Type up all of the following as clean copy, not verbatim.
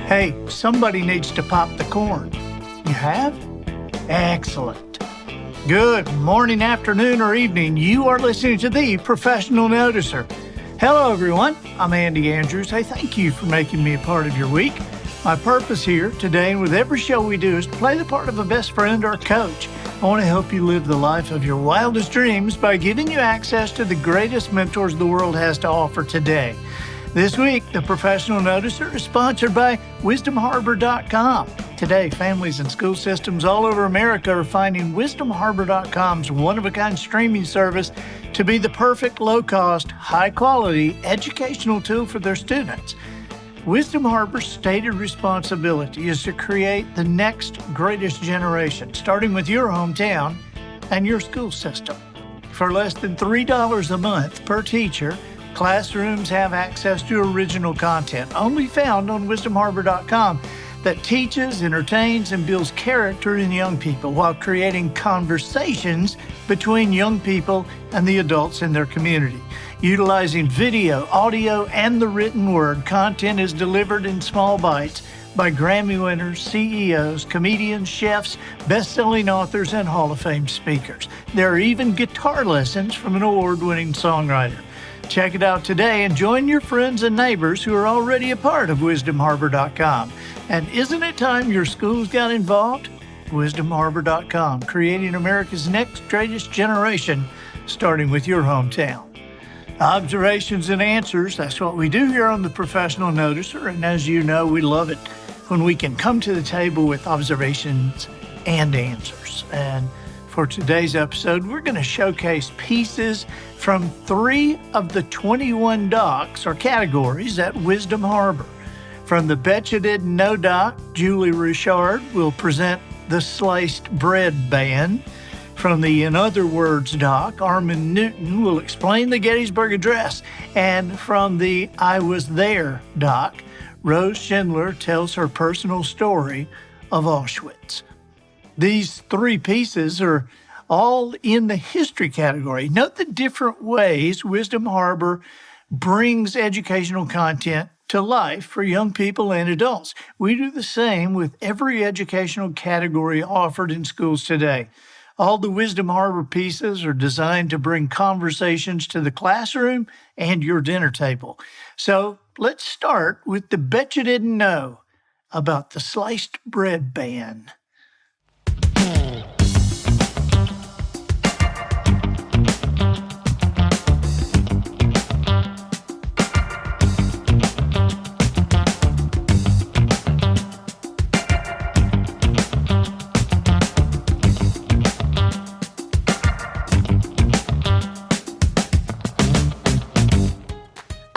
Hey, somebody needs to pop the corn. You have? Excellent. Good morning, afternoon, or evening. You are listening to the Professional Noticer. Hello, everyone. I'm Andy Andrews. Hey, thank you for making me a part of your week. My purpose here today and with every show we do is to play the part of a best friend or coach. I want to help you live the life of your wildest dreams by giving you access to the greatest mentors the world has to offer today. This week, the Professional Noticer is sponsored by WisdomHarbour.com. Today, families and school systems all over America are finding WisdomHarbour.com's one-of-a-kind streaming service to be the perfect low-cost, high-quality educational tool for their students. Wisdom Harbour's stated responsibility is to create the next greatest generation, starting with your hometown and your school system. For less than $3 a month per teacher, classrooms have access to original content only found on WisdomHarbour.com that teaches, entertains, and builds character in young people while creating conversations between young people and the adults in their community. Utilizing video, audio, and the written word, content is delivered in small bites by Grammy winners, CEOs, comedians, chefs, best-selling authors, and Hall of Fame speakers. There are even guitar lessons from an award-winning songwriter. Check it out today and join your friends and neighbors who are already a part of WisdomHarbour.com. And isn't it time your schools got involved? WisdomHarbour.com, creating America's next greatest generation, starting with your hometown. Observations and answers, that's what we do here on the Professional Noticer. And as you know, we love it when we can come to the table with observations and answers. And for today's episode, we're going to showcase pieces from 3 of the 21 docs or categories at Wisdom Harbour. From the Betcha Didn't Know doc, Julie Richard will present the Sliced Bread Ban. From the In Other Words doc, Armin Newton will explain the Gettysburg Address. And from the I Was There doc, Rose Schindler tells her personal story of Auschwitz. These 3 pieces are all in the history category. Note the different ways Wisdom Harbour brings educational content to life for young people and adults. We do the same with every educational category offered in schools today. All the Wisdom Harbour pieces are designed to bring conversations to the classroom and your dinner table. So let's start with the Betcha Didn't Know about the Sliced Bread Ban.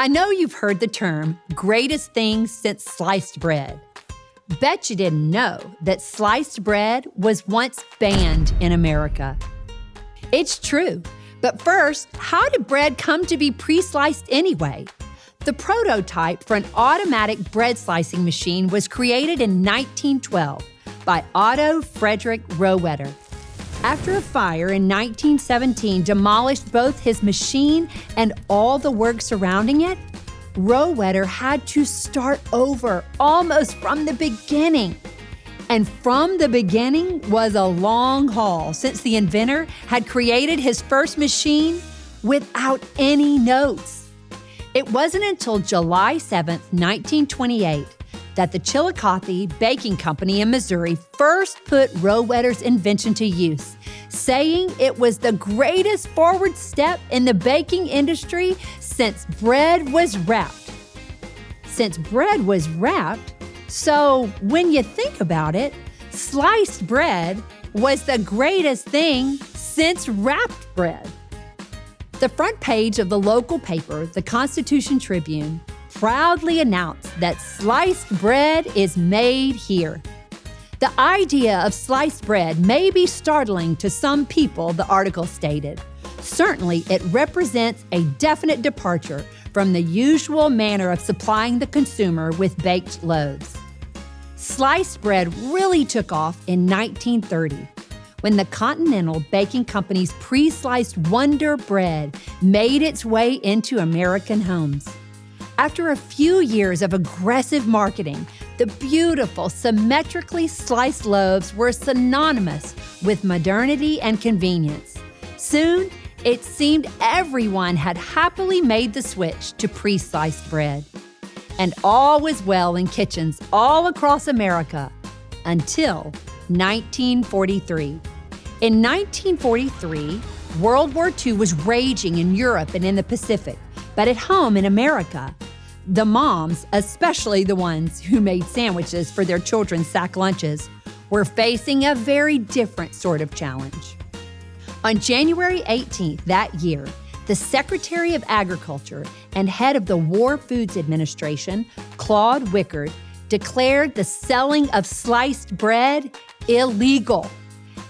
I know you've heard the term, greatest thing since sliced bread. Bet you didn't know that sliced bread was once banned in America. It's true, but first, how did bread come to be pre-sliced anyway? The prototype for an automatic bread slicing machine was created in 1912 by Otto Frederick Rohwedder. After a fire in 1917 demolished both his machine and all the work surrounding it, Rohwedder had to start over almost from the beginning. And from the beginning was a long haul since the inventor had created his first machine without any notes. It wasn't until July 7th, 1928, that the Chillicothe Baking Company in Missouri first put Rohwedder's invention to use, saying it was the greatest forward step in the baking industry since bread was wrapped. Since bread was wrapped, so when you think about it, sliced bread was the greatest thing since wrapped bread. The front page of the local paper, the Constitution Tribune, proudly announced that sliced bread is made here. The idea of sliced bread may be startling to some people, the article stated. Certainly, it represents a definite departure from the usual manner of supplying the consumer with baked loaves. Sliced bread really took off in 1930, when the Continental Baking Company's pre-sliced Wonder Bread made its way into American homes. After a few years of aggressive marketing, The beautiful, symmetrically sliced loaves were synonymous with modernity and convenience. Soon, it seemed everyone had happily made the switch to pre-sliced bread. And all was well in kitchens all across America until 1943. In 1943, World War II was raging in Europe and in the Pacific, but at home in America, the moms, especially the ones who made sandwiches for their children's sack lunches, were facing a very different sort of challenge. On January 18th that year, the Secretary of Agriculture and head of the War Foods Administration, Claude Wickard, declared the selling of sliced bread illegal.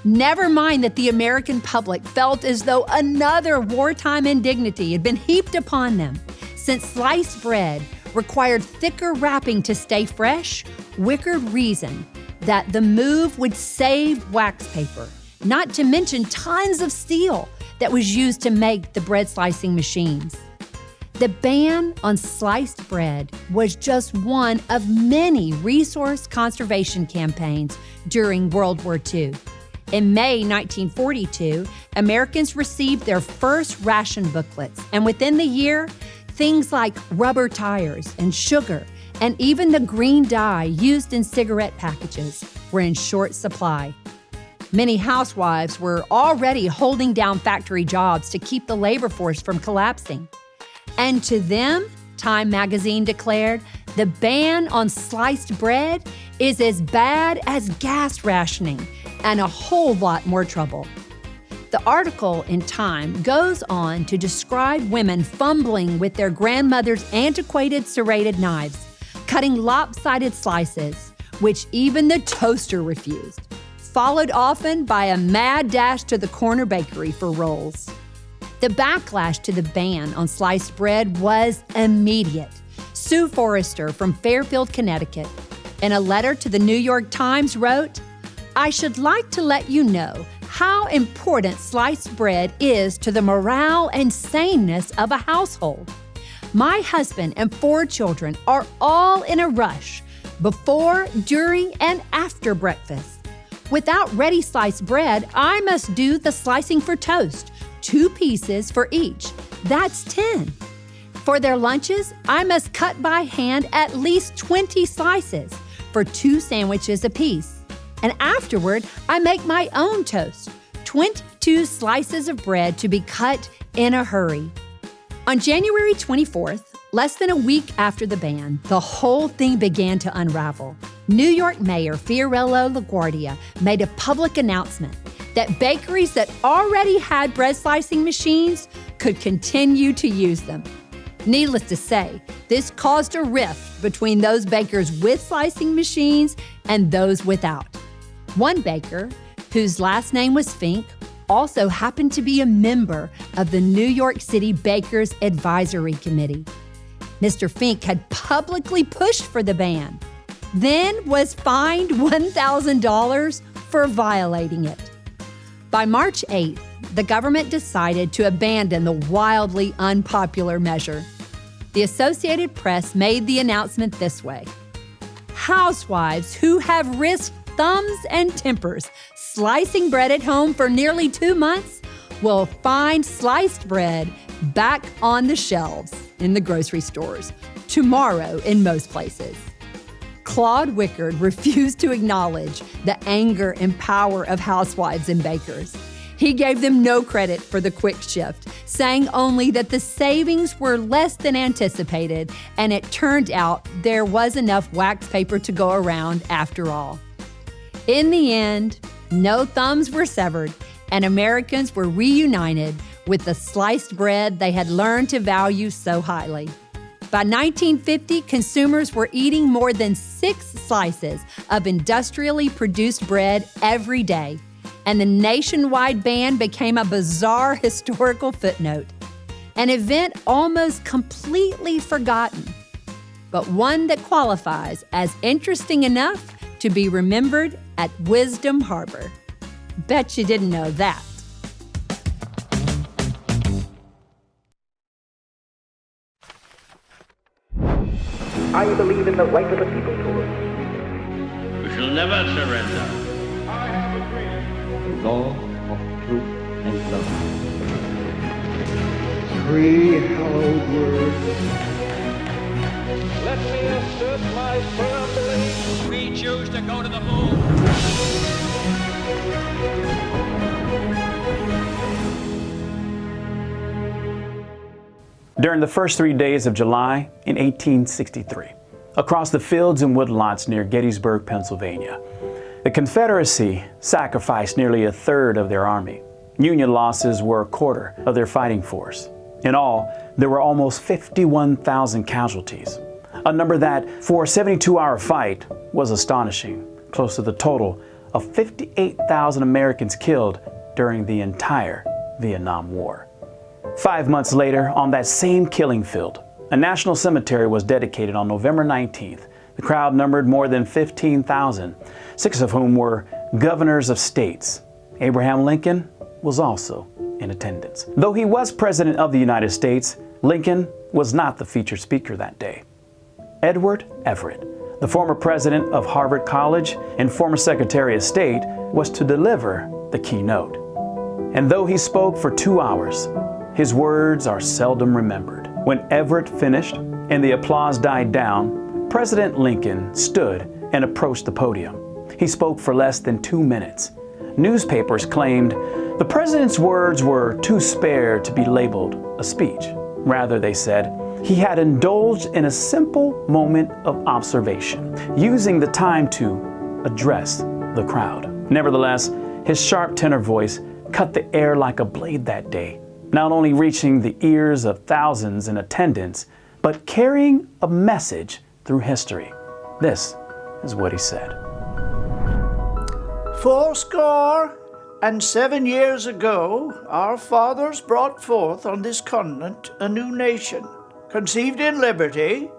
Never mind that the American public felt as though another wartime indignity had been heaped upon them. Since sliced bread required thicker wrapping to stay fresh, Wickard reasoned that the move would save wax paper, not to mention tons of steel that was used to make the bread slicing machines. The ban on sliced bread was just one of many resource conservation campaigns during World War II. In May 1942, Americans received their first ration booklets, and within the year, things like rubber tires and sugar and even the green dye used in cigarette packages were in short supply. Many housewives were already holding down factory jobs to keep the labor force from collapsing. And to them, Time magazine declared, the ban on sliced bread is as bad as gas rationing and a whole lot more trouble. The article in Time goes on to describe women fumbling with their grandmother's antiquated serrated knives, cutting lopsided slices, which even the toaster refused, followed often by a mad dash to the corner bakery for rolls. The backlash to the ban on sliced bread was immediate. Sue Forrester from Fairfield, Connecticut, in a letter to the New York Times wrote, "I should like to let you know how important sliced bread is to the morale and saneness of a household. My husband and 4 children are all in a rush before, during, and after breakfast. Without ready sliced bread, I must do the slicing for toast, 2 pieces for each. That's 10. For their lunches, I must cut by hand at least 20 slices for 2 sandwiches apiece. And afterward, I make my own toast, 22 slices of bread to be cut in a hurry." On January 24th, less than a week after the ban, the whole thing began to unravel. New York Mayor Fiorello LaGuardia made a public announcement that bakeries that already had bread slicing machines could continue to use them. Needless to say, this caused a rift between those bakers with slicing machines and those without. One baker, whose last name was Fink, also happened to be a member of the New York City Bakers Advisory Committee. Mr. Fink had publicly pushed for the ban, then was fined $1,000 for violating it. By March 8th, the government decided to abandon the wildly unpopular measure. The Associated Press made the announcement this way: "Housewives who have risked thumbs and tempers slicing bread at home for nearly 2 months will find sliced bread back on the shelves in the grocery stores tomorrow in most places." Claude Wickard refused to acknowledge the anger and power of housewives and bakers. He gave them no credit for the quick shift, saying only that the savings were less than anticipated, and it turned out there was enough wax paper to go around after all. In the end, no thumbs were severed, and Americans were reunited with the sliced bread they had learned to value so highly. By 1950, consumers were eating more than 6 slices of industrially produced bread every day, and the nationwide ban became a bizarre historical footnote, an event almost completely forgotten, but one that qualifies as interesting enough to be remembered at Wisdom Harbour. Bet you didn't know that. I believe in the right of the people to rule. never surrender. The law of truth and love. Three hallowed words. Let me assert my firm belief. We choose to go to the moon. During the first 3 days of July in 1863, across the fields and woodlots near Gettysburg, Pennsylvania, the Confederacy sacrificed nearly a third of their army. Union losses were a quarter of their fighting force. In all, there were almost 51,000 casualties, a number that, for a 72-hour fight, was astonishing, close to the total of 58,000 Americans killed during the entire Vietnam War. 5 months later, on that same killing field, a national cemetery was dedicated on November 19th. The crowd numbered more than 15,000, 6 of whom were governors of states. Abraham Lincoln was also in attendance. Though he was President of the United States, Lincoln was not the featured speaker that day. Edward Everett, the former president of Harvard College and former Secretary of State, was to deliver the keynote. And though he spoke for 2 hours, his words are seldom remembered. When Everett finished and the applause died down, President Lincoln stood and approached the podium. He spoke for less than 2 minutes. Newspapers claimed the president's words were too spare to be labeled a speech. Rather, they said, he had indulged in a simple moment of observation, using the time to address the crowd. Nevertheless, his sharp tenor voice cut the air like a blade that day, not only reaching the ears of thousands in attendance, but carrying a message through history. This is what he said. 77 years ago, our fathers brought forth on this continent a new nation, conceived in liberty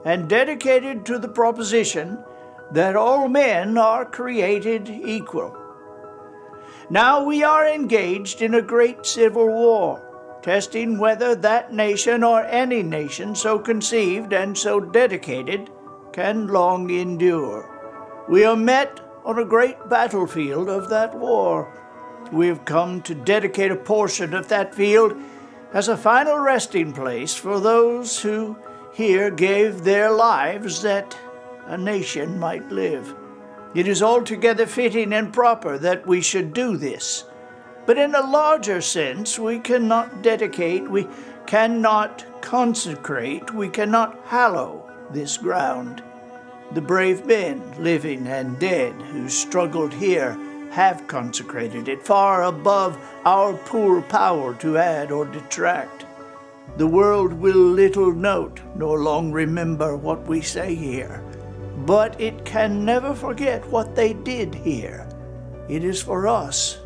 and dedicated to the proposition that all men are created equal. Now we are engaged in a great civil war, testing whether that nation or any nation so conceived and so dedicated can long endure. We are met on a great battlefield of that war. We have come to dedicate a portion of that field as a final resting place for those who here gave their lives that a nation might live. It is altogether fitting and proper that we should do this. But in a larger sense, we cannot dedicate, we cannot consecrate, we cannot hallow this ground. The brave men, living and dead, who struggled here, have consecrated it far above our poor power to add or detract. The world will little note nor long remember what we say here, but it can never forget what they did here. It is for us,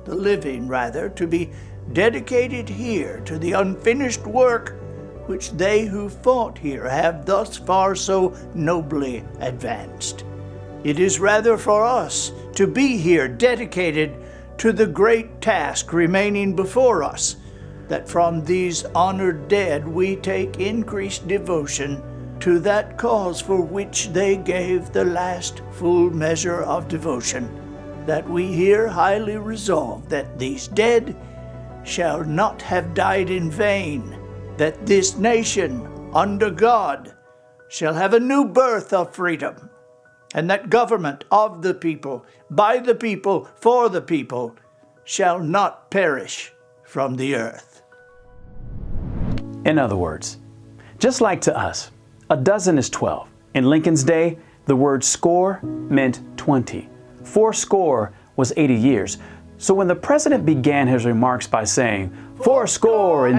the living rather, to be dedicated here to the unfinished work which they who fought here have thus far so nobly advanced. It is rather for us to be here dedicated to the great task remaining before us, that from these honored dead we take increased devotion to that cause for which they gave the last full measure of devotion, that we here highly resolve that these dead shall not have died in vain, that this nation, under God, shall have a new birth of freedom, and that government of the people, by the people, for the people, shall not perish from the earth. In other words, just like to us, a dozen is 12. In Lincoln's day, the word score meant 20. 80 was 80 years. So when the president began his remarks by saying,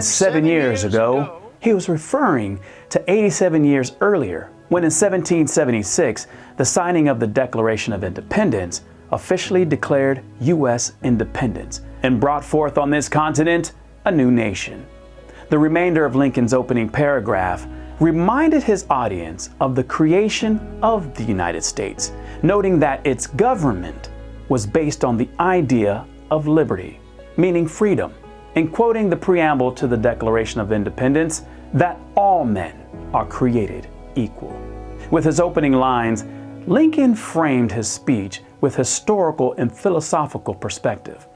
7 years ago, he was referring to 87 years earlier, when in 1776, the signing of the Declaration of Independence officially declared U.S. independence and brought forth on this continent a new nation. The remainder of Lincoln's opening paragraph reminded his audience of the creation of the United States, noting that its government was based on the idea of liberty, meaning freedom, and quoting the preamble to the Declaration of Independence that all men are created equal. With his opening lines, Lincoln framed his speech with historical and philosophical perspective.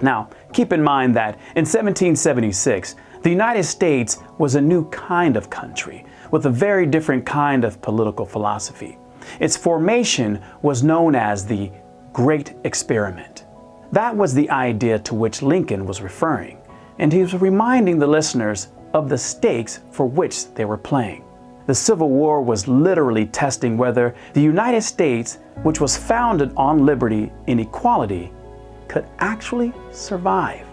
Now, keep in mind that in 1776, the United States was a new kind of country with a very different kind of political philosophy. Its formation was known as the Great Experiment. That was the idea to which Lincoln was referring, and he was reminding the listeners of the stakes for which they were playing. The Civil War was literally testing whether the United States, which was founded on liberty and equality, could actually survive.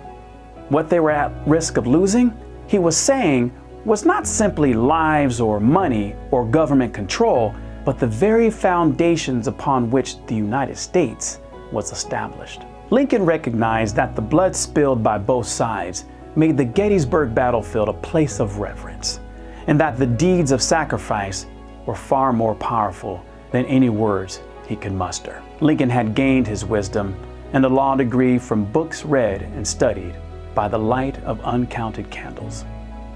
What they were at risk of losing, he was saying, was not simply lives or money or government control, but the very foundations upon which the United States was established. Lincoln recognized that the blood spilled by both sides made the Gettysburg battlefield a place of reverence, and that the deeds of sacrifice were far more powerful than any words he could muster. Lincoln had gained his wisdom and a law degree from books read and studied by the light of uncounted candles.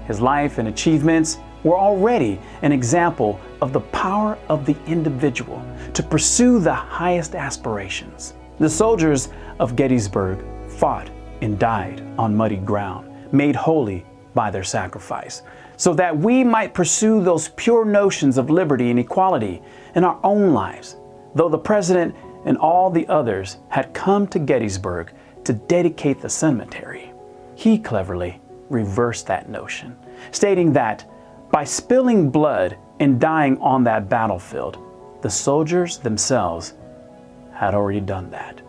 His life and achievements were already an example of the power of the individual to pursue the highest aspirations. The soldiers of Gettysburg fought and died on muddy ground, made holy by their sacrifice, so that we might pursue those pure notions of liberty and equality in our own lives. Though the president and all the others had come to Gettysburg to dedicate the cemetery, he cleverly reversed that notion, stating that by spilling blood and dying on that battlefield, the soldiers themselves had already done that.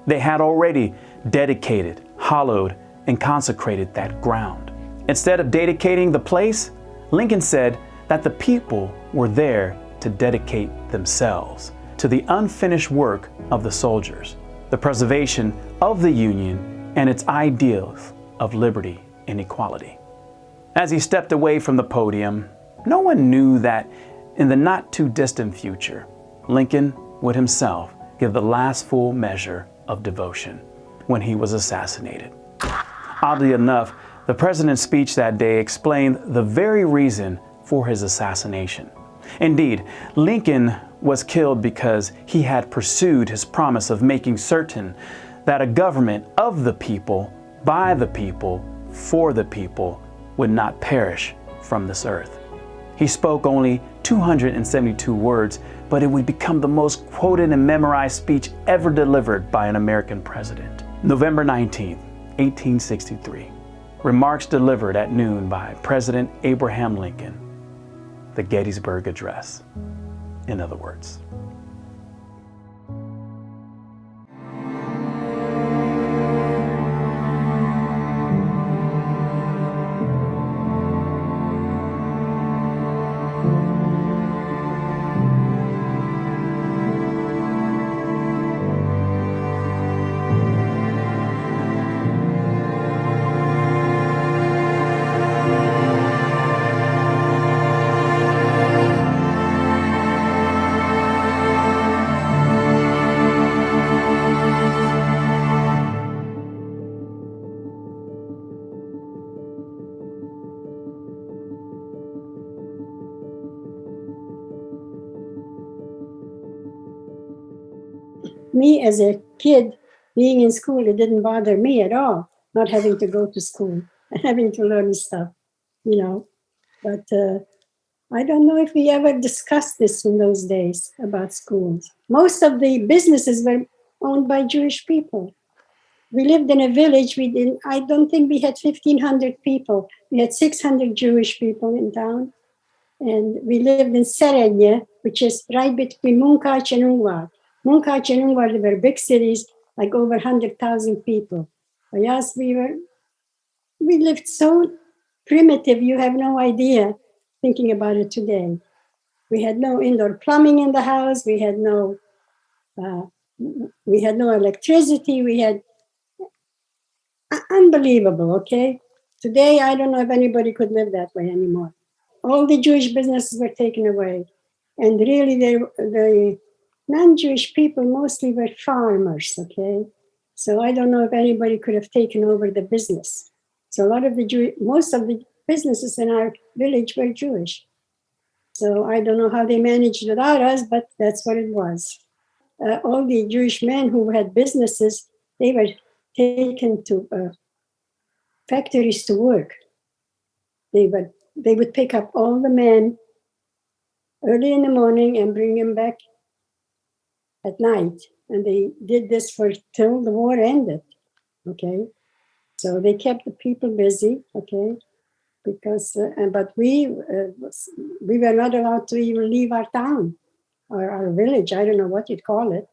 They had already dedicated, hallowed, and consecrated that ground. Instead of dedicating the place, Lincoln said that the people were there to dedicate themselves to the unfinished work of the soldiers, the preservation of the Union and its ideals of liberty and equality. As he stepped away from the podium, no one knew that in the not too distant future, Lincoln would himself give the last full measure of devotion when he was assassinated. Oddly enough, the president's speech that day explained the very reason for his assassination. Indeed, Lincoln was killed because he had pursued his promise of making certain that a government of the people, by the people, for the people, would not perish from this earth. He spoke only 272 words, but it would become the most quoted and memorized speech ever delivered by an American president. November 19, 1863. Remarks delivered at noon by President Abraham Lincoln. The Gettysburg Address, in other words. Me as a kid, being in school, it didn't bother me at all, not having to go to school and having to learn stuff, you know. But I don't know if we ever discussed this in those days about schools. Most of the businesses were owned by Jewish people. We lived in a village. I don't think we had 1,500 people. We had 600 Jewish people in town. And we lived in Serenye, which is right between Munkac and Ungvar. Munkac and Ungvar were big cities, like over 100,000 people. But yes, we lived so primitive, you have no idea, thinking about it today. We had no indoor plumbing in the house. We had no electricity. We had unbelievable, okay? Today, I don't know if anybody could live that way anymore. All the Jewish businesses were taken away. And really, the non-Jewish people mostly were farmers, okay? So I don't know if anybody could have taken over the business. So most of the businesses in our village were Jewish. So I don't know how they managed without us, but that's what it was. All the Jewish men who had businesses, they were taken to factories to work. They would pick up all the men early in the morning and bring them back at night. And they did this till the war ended. Okay, so they kept the people busy. Okay, because but we were not allowed to even leave our town or our village. I don't know what you'd call it.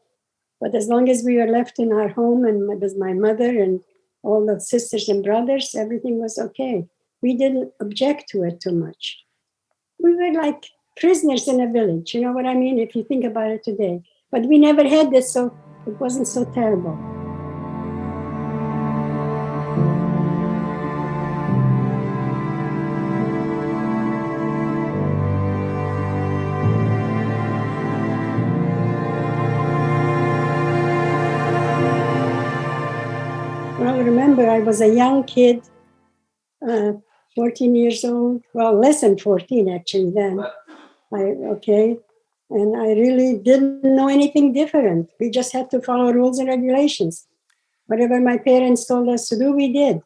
But as long as we were left in our home and with my mother and all the sisters and brothers, everything was okay. We didn't object to it too much. We were like prisoners in a village, you know what I mean, if you think about it today. But we never had this, so it wasn't so terrible. Well, remember, I was a young kid, 14 years old. Well, less than 14 actually then. And I really didn't know anything different. We just had to follow rules and regulations. Whatever my parents told us to do, we did.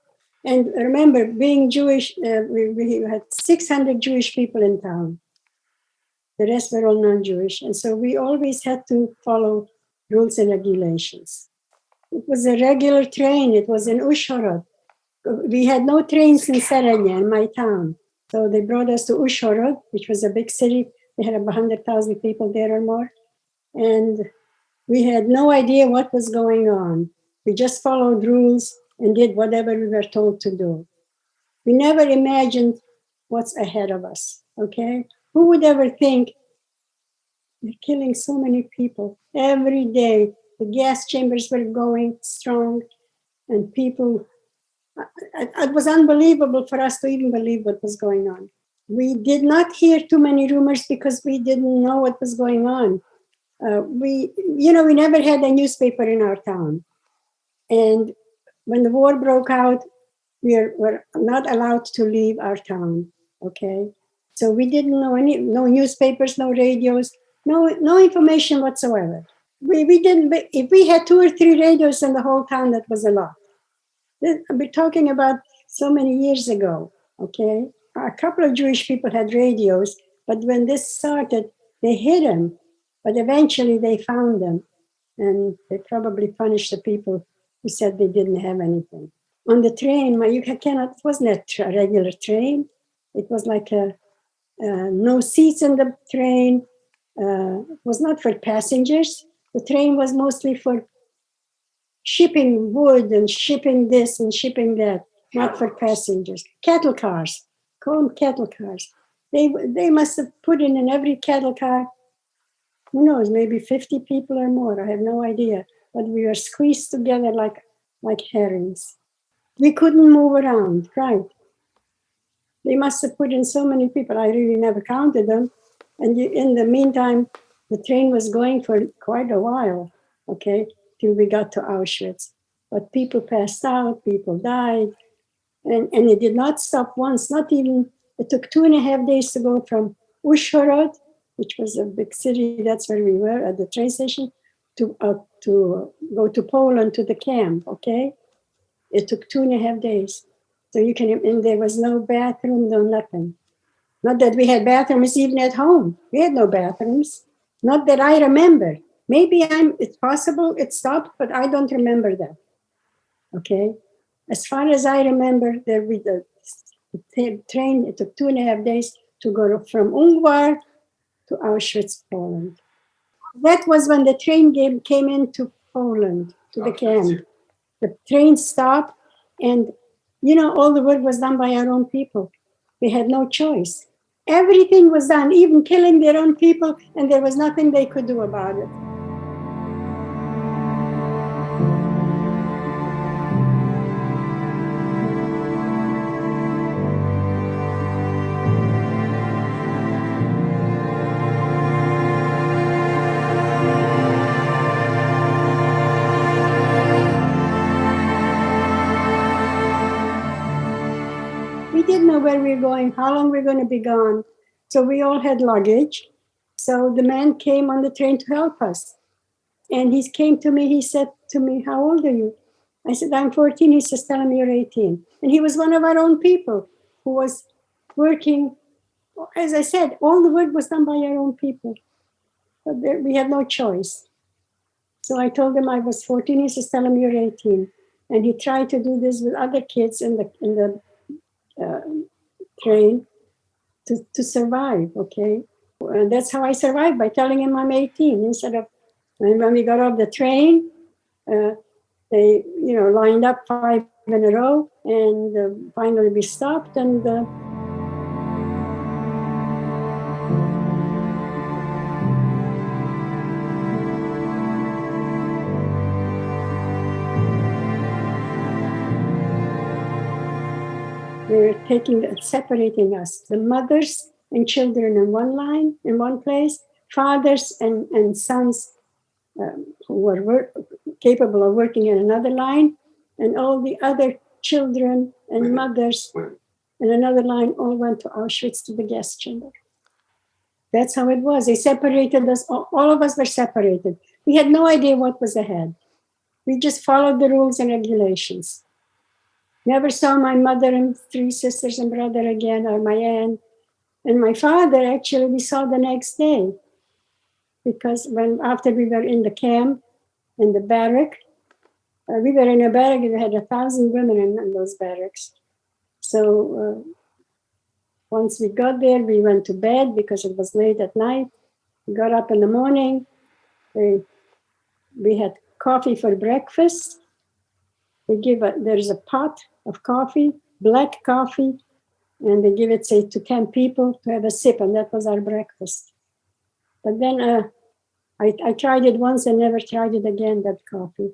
And remember, being Jewish, we had 600 Jewish people in town. The rest were all non-Jewish. And so we always had to follow rules and regulations. It was a regular train. It was in Ushhorod. We had no trains in Serenya, in my town. So they brought us to Ushhorod, which was a big city. We had 100,000 people there or more. And we had no idea what was going on. We just followed rules and did whatever we were told to do. We never imagined what's ahead of us, okay? Who would ever think they're killing so many people every day? The gas chambers were going strong, and people, it was unbelievable for us to even believe what was going on. We did not hear too many rumors because we didn't know what was going on. We never had a newspaper in our town. And when the war broke out, we were not allowed to leave our town, okay? So we didn't know no newspapers, no radios, no information whatsoever. We didn't, if we had 2 or 3 radios in the whole town, that was a lot. We're talking about so many years ago, okay? A couple of Jewish people had radios, but when this started, they hid them. But eventually they found them, and they probably punished the people who said they didn't have anything. On the train, it wasn't a regular train. It was like no seats in the train. It was not for passengers. The train was mostly for shipping wood and shipping this and shipping that, not for passengers. Cattle cars, call them cattle cars. They must have put in every cattle car, who knows, maybe 50 people or more. I have no idea. But we were squeezed together like herrings. We couldn't move around, right? They must have put in so many people. I really never counted them. And in the meantime, the train was going for quite a while, okay, till we got to Auschwitz. But people passed out, people died. And it did not stop once, not even, it took 2.5 days to go from Ushhorod, which was a big city, that's where we were at the train station, to go to Poland, to the camp, okay? It took 2.5 days. So and there was no bathroom, no nothing. Not that we had bathrooms even at home. We had no bathrooms. Not that I remember. Maybe it's possible it stopped, but I don't remember that. Okay? As far as I remember, the train, it took 2.5 days to go from Ungvar to Auschwitz, Poland. That was when the train came into Poland, to the camp. The train stopped, and all the work was done by our own people. They had no choice. Everything was done, even killing their own people, and there was nothing they could do about it. We didn't know where we were going, how long we were going to be gone. So we all had luggage. So the man came on the train to help us. And he came to me, he said to me, how old are you? I said, I'm 14. He says, tell him you're 18. And he was one of our own people who was working. As I said, all the work was done by our own people. But we had no choice. So I told him I was 14. He says, tell him you're 18. And he tried to do this with other kids in the train to survive, okay? And that's how I survived, by telling him I'm 18 instead of, and when we got off the train, they, lined up 5 in a row, and finally we stopped, and they were separating us, the mothers and children in one line, in one place, fathers and sons who were capable of working in another line, and all the other children and mothers in another line all went to Auschwitz, to the gas chamber. That's how it was. They separated us. All of us were separated. We had no idea what was ahead. We just followed the rules and regulations. Never saw my mother and 3 sisters and brother again, or my aunt. And my father, actually, we saw the next day. Because after we were in the camp, in the barrack, we were in a barrack, we had 1,000 women in those barracks. So once we got there, we went to bed because it was late at night. We got up in the morning. We had coffee for breakfast. There's a pot of coffee, black coffee, and they give it, say, to 10 people to have a sip, and that was our breakfast. But then I tried it once and never tried it again, that coffee.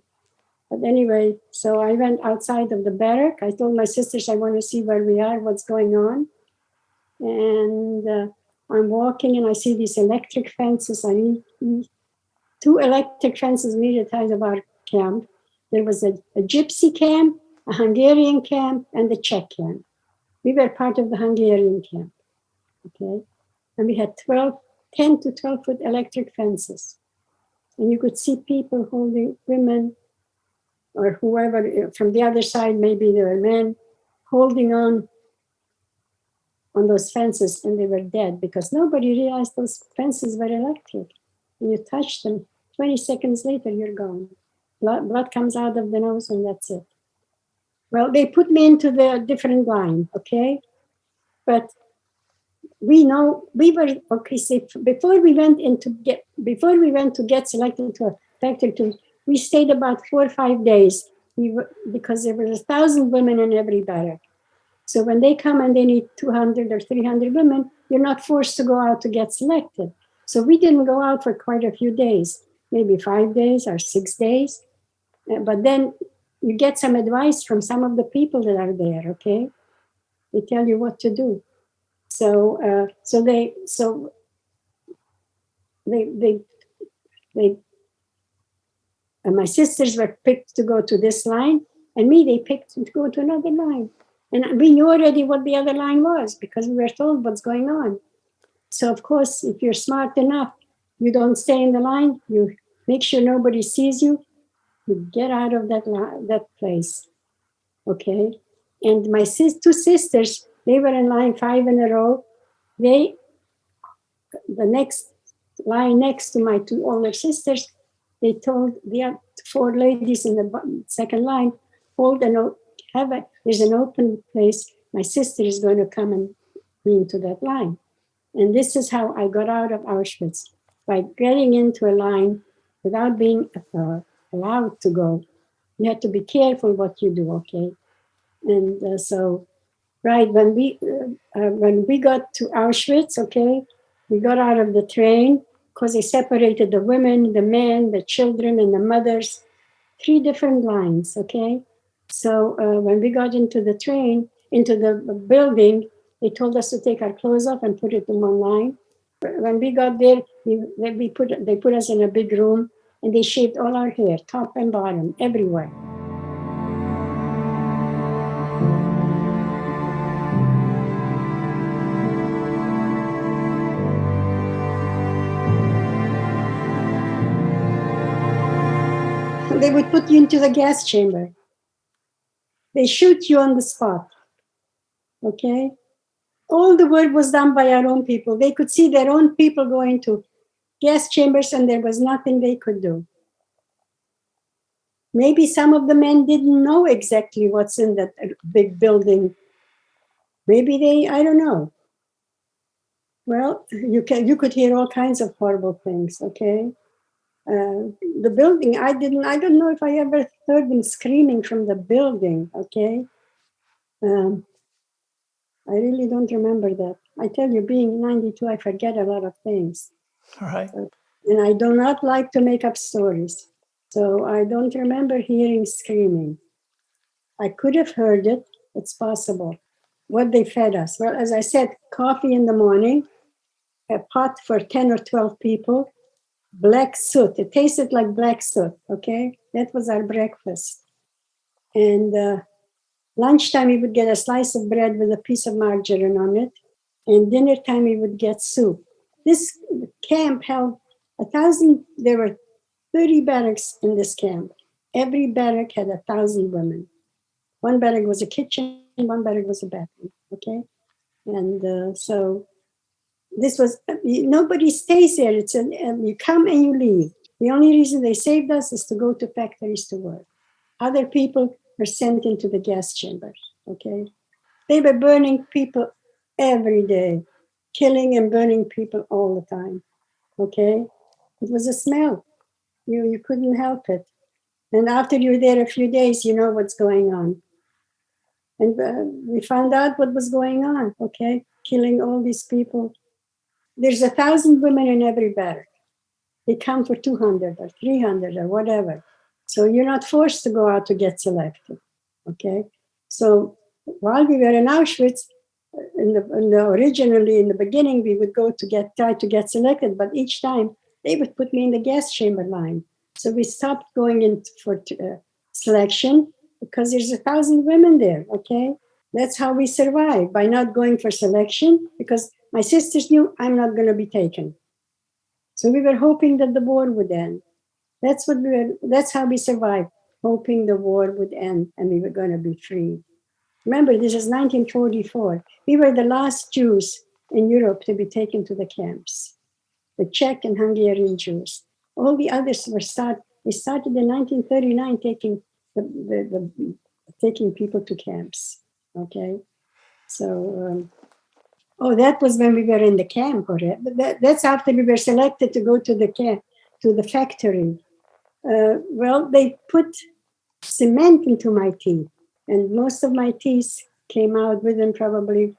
But anyway, so I went outside of the barrack. I told my sisters, I want to see where we are, what's going on. And I'm walking and I see these electric fences. I need 2 electric fences near the side of our camp. There was a gypsy camp, a Hungarian camp, and the Czech camp. We were part of the Hungarian camp, okay? And we had 10 to 12-foot electric fences. And you could see people holding women or whoever from the other side, maybe there were men, holding on those fences, and they were dead because nobody realized those fences were electric. When you touch them, 20 seconds later, you're gone. Blood comes out of the nose, and that's it. Well, they put me into the different line, okay? But we were okay. So before we went to get selected to a factory, we stayed about 4 or 5 days. Because there were 1,000 women in every barrack. So when they come and they need 200 or 300 women, you're not forced to go out to get selected. So we didn't go out for quite a few days, maybe 5 days or 6 days. But then you get some advice from some of the people that are there, okay? They tell you what to do. So my sisters were picked to go to this line, and me, they picked to go to another line. And we knew already what the other line was because we were told what's going on. So, of course, if you're smart enough, you don't stay in the line. You make sure nobody sees you. You get out of that place, okay? And my 2 sisters, they were in line 5 in a row. The next line next to my 2 older sisters, they told the 4 ladies in the second line, there's an open place. My sister is going to come and be into that line. And this is how I got out of Auschwitz, by getting into a line without being allowed to go. You have to be careful what you do, okay? And when we got to Auschwitz, okay, we got out of the train because they separated the women, the men, the children, and the mothers, 3 different lines, okay? So when we got into the train, into the building, they told us to take our clothes off and put it in one line. When we got there, they put us in a big room, and they shaved all our hair, top and bottom, everywhere. they would put you into the gas chamber. They shoot you on the spot. Okay? All the work was done by our own people. They could see their own people go into gas chambers and there was nothing they could do. Maybe some of the men didn't know exactly what's in that big building. Maybe I don't know. Well, you could hear all kinds of horrible things, okay? The building, I don't know if I ever heard them screaming from the building, okay? I really don't remember that. I tell you, being 92, I forget a lot of things. All right. And I do not like to make up stories. So I don't remember hearing screaming. I could have heard it. It's possible. What they fed us. Well, as I said, coffee in the morning, a pot for 10 or 12 people, black soot. It tasted like black soot, okay? That was our breakfast. And lunchtime, we would get a slice of bread with a piece of margarine on it. And dinner time, we would get soup. This camp held 1,000, there were 30 barracks in this camp. Every barrack had 1,000 women. One barrack was a kitchen, one barrack was a bathroom, okay? And so this was, nobody stays there. You come and you leave. The only reason they saved us is to go to factories to work. Other people were sent into the gas chambers, okay? They were burning people every day, killing and burning people all the time, okay? It was a smell. You couldn't help it. And after you're there a few days, you know what's going on. And we found out what was going on, okay? Killing all these people. There's 1,000 women in every barrack. They come for 200 or 300 or whatever. So you're not forced to go out to get selected, okay? So while we were in Auschwitz, originally in the beginning, we would go to try to get selected, but each time they would put me in the gas chamber line. So we stopped going in for selection because there's 1,000 women there, okay? That's how we survived, by not going for selection, because my sisters knew I'm not going to be taken. So we were hoping that the war would end. That's how we survived, hoping the war would end and we were going to be free. Remember, this is 1944. We were the last Jews in Europe to be taken to the camps, the Czech and Hungarian Jews. All the others they started in 1939 taking people to camps, okay? So, that was when we were in the camp, but that's after we were selected to go to the camp, to the factory. Well, they put cement into my teeth, and most of my teeth came out within probably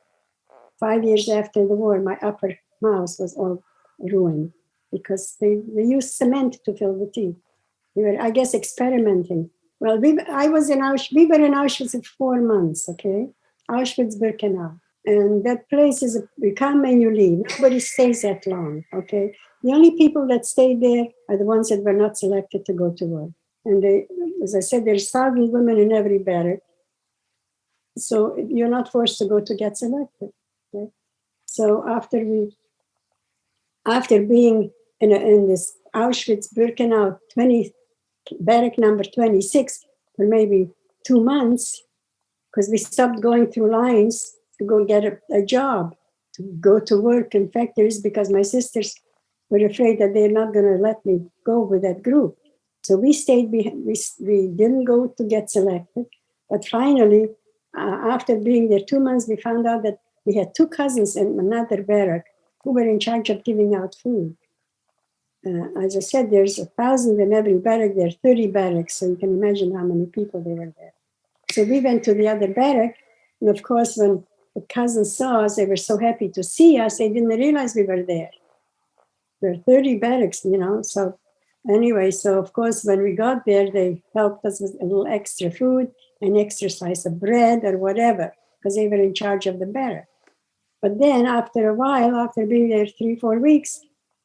5 years after the war. My upper mouth was all ruined because they used cement to fill the teeth. We were, I guess, experimenting. Well, we were in Auschwitz for 4 months, okay? Auschwitz-Birkenau. And that place you come and you leave. Nobody stays that long, okay? The only people that stayed there are the ones that were not selected to go to work. And as I said, there's 1,000 women in every barrack. So you're not forced to go to get selected, okay? So after being in this Auschwitz-Birkenau barrack number 26 for maybe 2 months, because we stopped going through lines to go get a job, to go to work in factories, because my sisters were afraid that they're not going to let me go with that group. So we stayed behind. We didn't go to get selected. But finally, after being there 2 months, we found out that we had 2 cousins in another barrack who were in charge of giving out food. As I said, there's 1,000 in every barrack. There are 30 barracks, so you can imagine how many people they were there. So we went to the other barrack, and of course, when the cousins saw us, they were so happy to see us, they didn't realize we were there. There are 30 barracks, so anyway, so of course, when we got there, they helped us with a little extra food, an extra slice of bread or whatever, because they were in charge of the barrack. But then after a while, after being there 3-4 weeks,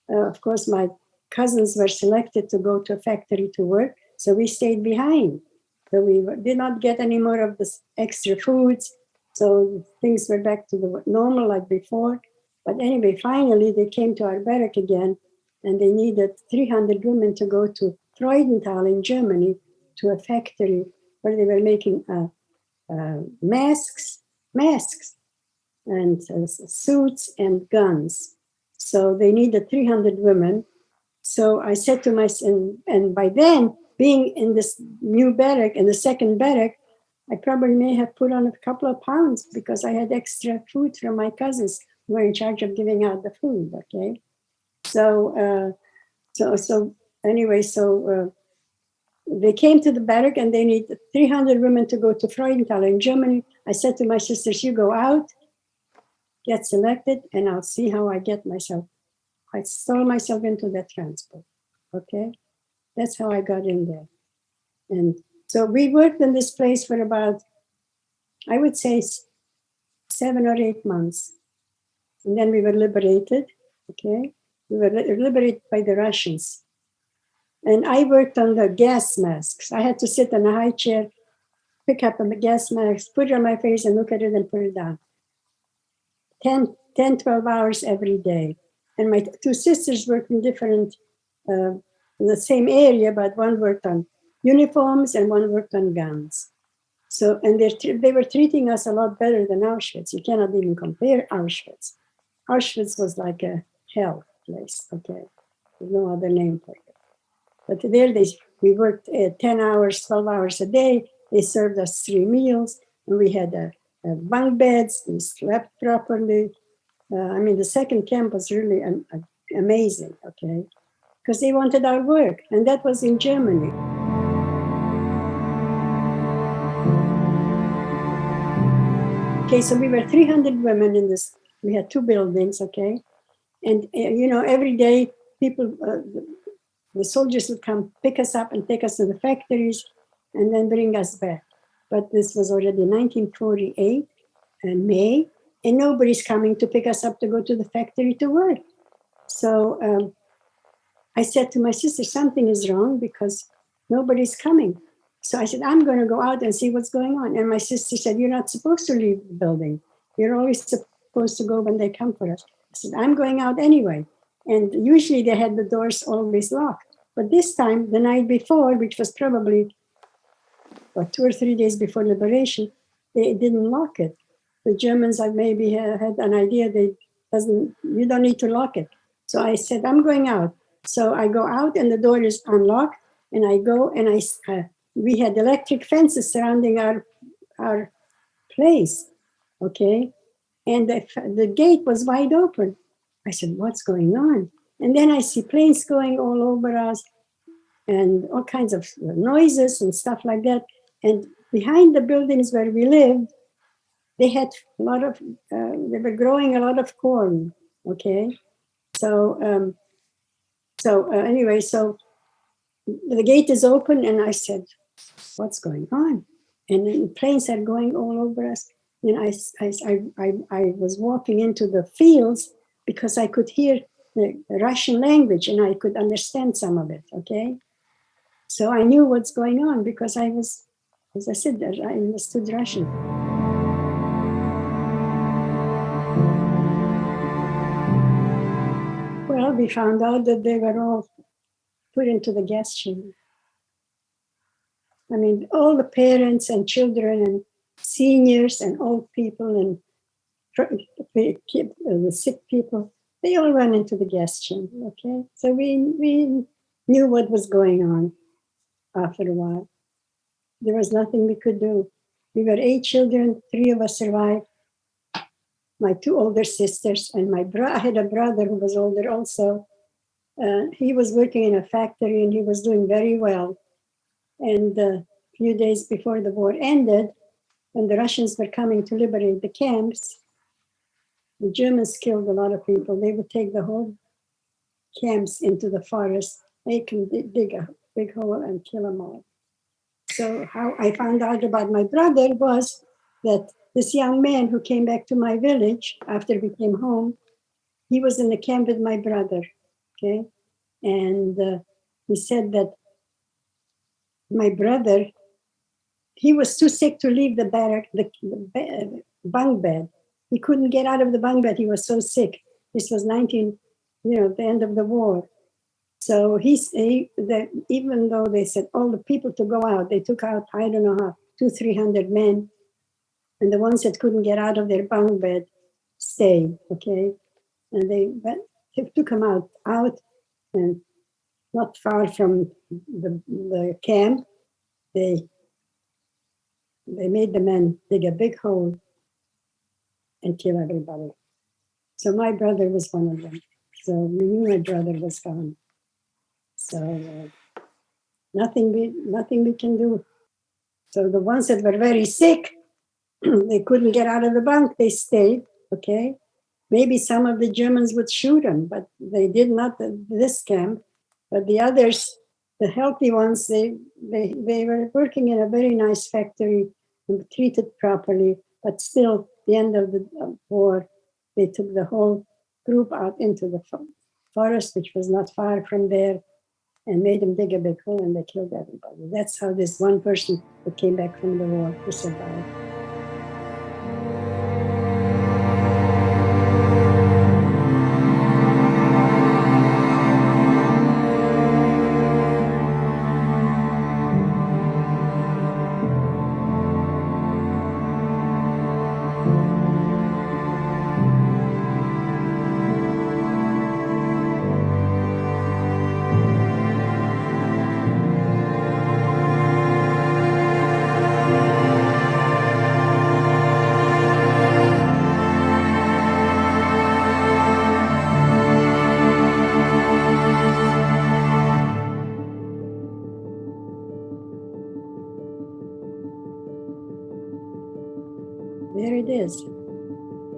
of course, my cousins were selected to go to a factory to work, so we stayed behind. So we did not get any more of this extra foods, so things were back to the normal like before. But anyway, finally, they came to our barrack again, and they needed 300 women to go to Freudenthal in Germany to a factory where they were making masks, and suits and guns. So they needed 300 women. So I said to myself, and by then, being in this new barrack, in the second barrack, I probably may have put on a couple of pounds because I had extra food from my cousins who were in charge of giving out the food, okay? So they came to the barrack and they needed 300 women to go to Freudenthal in Germany. I said to my sisters, you go out, get selected, and I'll see how I get myself. I stole myself into that transport, okay? That's how I got in there. And so we worked in this place for about, I would say, 7 or 8 months. And then we were liberated, okay? We were liberated by the Russians. And I worked on the gas masks. I had to sit in a high chair, pick up a gas mask, put it on my face and look at it and put it down. 10, 12 hours every day. And my 2 sisters worked in different, in the same area, but one worked on uniforms and one worked on guns. So, and they were treating us a lot better than Auschwitz. You cannot even compare Auschwitz. Auschwitz was like a hell place, okay? There's no other name for it. But there we worked 10 hours, 12 hours a day. They served us 3 meals, and we had bunk beds. We slept properly. The second camp was really amazing, okay? Because they wanted our work, and that was in Germany. Okay, so we were 300 women in this. We had 2 buildings, okay? And, every day people, the soldiers would come pick us up and take us to the factories and then bring us back. But this was already 1948 in May, and nobody's coming to pick us up to go to the factory to work. So I said to my sister, something is wrong because nobody's coming. So I said, I'm going to go out and see what's going on. And my sister said, you're not supposed to leave the building. You're always supposed to go when they come for us. I said, I'm going out anyway. And usually they had the doors always locked. But this time, the night before, which was probably 2 or 3 days before liberation, they didn't lock it. The Germans maybe had an idea you don't need to lock it. So I said, I'm going out. So I go out and the door is unlocked, and I go and we had electric fences surrounding our place, okay? And the gate was wide open. I said, what's going on? And then I see planes going all over us and all kinds of noises and stuff like that. And behind the buildings where we lived, they had they were growing a lot of corn, okay? So anyway, so the gate is open, and I said, what's going on? And then planes are going all over us. And I was walking into the fields because I could hear the Russian language and I could understand some of it, okay? So I knew what's going on because I was, as I said, I understood Russian. Well, we found out that they were all put into the gas chamber. All the parents and children and seniors and old people and the sick people, they all ran into the gas chamber, okay? So we knew what was going on after a while. There was nothing we could do. We were 8 children, 3 of us survived. My 2 older sisters and I had a brother who was older also. He was working in a factory and he was doing very well. And a few days before the war ended, when the Russians were coming to liberate the camps, the Germans killed a lot of people. They would take the whole camps into the forest. They can dig a big hole and kill them all. So how I found out about my brother was that this young man who came back to my village after we came home, he was in the camp with my brother, okay? And he said that my brother, he was too sick to leave the barrack, the bunk bed. He couldn't get out of the bunk bed. He was so sick. This was the end of the war. So even though they said all the people to go out, they took out, I don't know how, 200-300 men. And the ones that couldn't get out of their bunk bed stayed, okay? And they took them out, and not far from the camp, they made the men dig a big hole and kill everybody. So my brother was one of them. So we knew my brother was gone. So nothing we can do. So the ones that were very sick, they couldn't get out of the bunk, they stayed, okay? Maybe some of the Germans would shoot them, but they did not at this camp. But the others, the healthy ones, they were working in a very nice factory and treated properly. But still, at the end of the war, they took the whole group out into the forest, which was not far from there, and made them dig a big hole, and they killed everybody. That's how this one person who came back from the war who survived. There it is.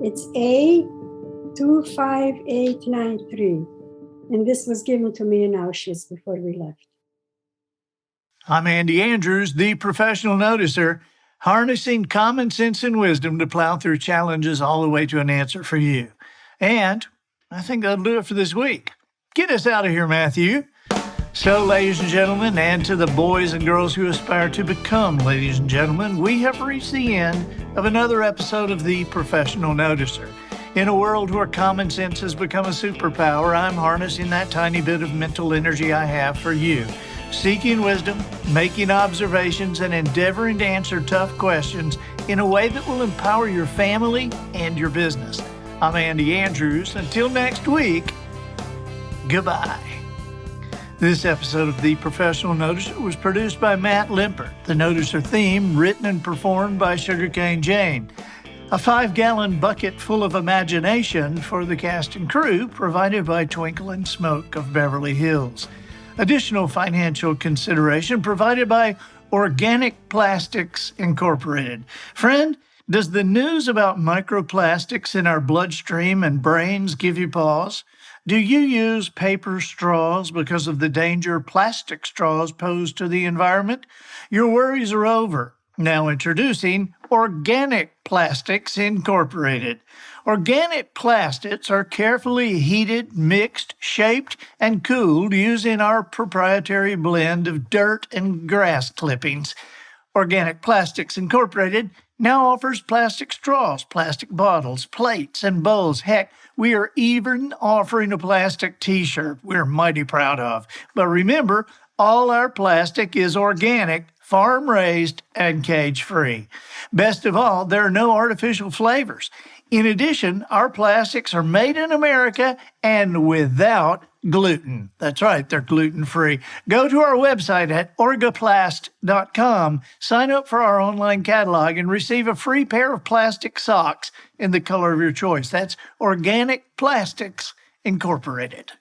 It's A25893. And this was given to me in Auschwitz before we left. I'm Andy Andrews, the professional noticer, harnessing common sense and wisdom to plow through challenges all the way to an answer for you. And I think that'll do it for this week. Get us out of here, Matthew. So, ladies and gentlemen, and to the boys and girls who aspire to become ladies and gentlemen, we have reached the end of another episode of The Professional Noticer. In a world where common sense has become a superpower, I'm harnessing that tiny bit of mental energy I have for you, seeking wisdom, making observations, and endeavoring to answer tough questions in a way that will empower your family and your business. I'm Andy Andrews. Until next week, goodbye. This episode of The Professional Noticer was produced by Matt Limpert. The Noticer theme written and performed by Sugarcane Jane. A 5-gallon bucket full of imagination for the cast and crew provided by Twinkle and Smoke of Beverly Hills. Additional financial consideration provided by Organic Plastics Incorporated. Friend, does the news about microplastics in our bloodstream and brains give you pause? Do you use paper straws because of the danger plastic straws pose to the environment? Your worries are over. Now introducing Organic Plastics Incorporated. Organic plastics are carefully heated, mixed, shaped, and cooled using our proprietary blend of dirt and grass clippings. Organic Plastics Incorporated now offers plastic straws, plastic bottles, plates, and bowls. Heck, we are even offering a plastic t-shirt we're mighty proud of. But remember, all our plastic is organic, farm-raised, and cage-free. Best of all, there are no artificial flavors. In addition, our plastics are made in America and without gluten. That's right, they're gluten-free. Go to our website at orgaplast.com, sign up for our online catalog, and receive a free pair of plastic socks in the color of your choice. That's Organic Plastics Incorporated.